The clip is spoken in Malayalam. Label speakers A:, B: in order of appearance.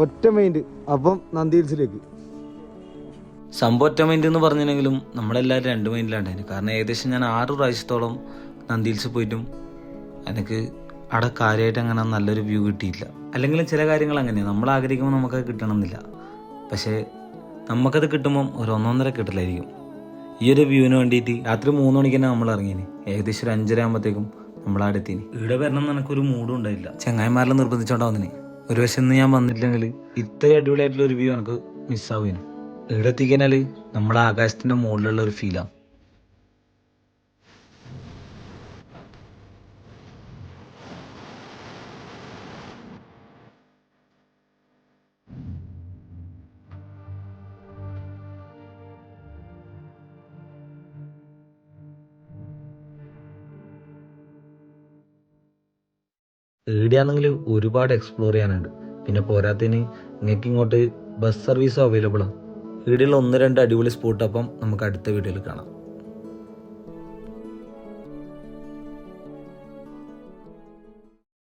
A: ഒറ്റ മൈൻഡ്. അപ്പം നന്ദി ഹിൽസിലേക്ക്
B: സംഭവം ഒറ്റ മൈൻഡ് എന്ന് പറഞ്ഞില്ലെങ്കിലും നമ്മളെല്ലാവരും 2 മൈൻഡിലാണ്ടായിരുന്നു. കാരണം ഏകദേശം ഞാൻ 6 പ്രാവശ്യത്തോളം നന്ദി ഹിൽസ് പോയിട്ടും എനിക്ക് അവിടെ കാര്യമായിട്ട് അങ്ങനെ നല്ലൊരു വ്യൂ കിട്ടിയില്ല. അല്ലെങ്കിലും ചില കാര്യങ്ങൾ അങ്ങനെയാണ്, നമ്മൾ ആഗ്രഹിക്കുമ്പോൾ നമുക്കത് കിട്ടണമെന്നില്ല. പക്ഷേ നമുക്കത് കിട്ടുമ്പം ഒരു 1.5 കിട്ടലായിരിക്കും. ഈ ഒരു വ്യൂവിന് വേണ്ടിയിട്ട് രാത്രി 3 മണിക്ക് തന്നെ നമ്മൾ ഇറങ്ങിയിന്. ഏകദേശം ഒരു 5:30 ആകുമ്പോഴത്തേക്കും നമ്മളവിടെ എത്തിന്. ഇവിടെ വരണം എന്ന് എനിക്കൊരു മൂഡും ഉണ്ടായില്ല. ചങ്ങായിമാരെല്ലാം നിർബന്ധിച്ചോണ്ടാവുന്നതിന്. ഒരു വശം ഇന്ന് ഞാൻ വന്നിട്ടില്ലെങ്കിൽ ഇത്ര അടിപൊളിയായിട്ടുള്ള ഒരു വ്യൂ എനിക്ക് മിസ്സാവുകയാണ്. ഇവിടെ എത്തിക്കഴിഞ്ഞാൽ നമ്മുടെ ആകാശത്തിൻ്റെ മുകളിലുള്ള ഒരു ഫീലാണ്. ഈടെയാണെങ്കിൽ ഒരുപാട് എക്സ്പ്ലോർ ചെയ്യാനുണ്ട്. പിന്നെ പോരാത്തതിന് നിങ്ങൾക്ക് ഇങ്ങോട്ട് ബസ് സർവീസും അവൈലബിളാണ്. ഈടെയുള്ള 1-2 അടിപൊളി സ്പോട്ട് അപ്പം നമുക്ക് അടുത്ത വീഡിയോയിൽ കാണാം.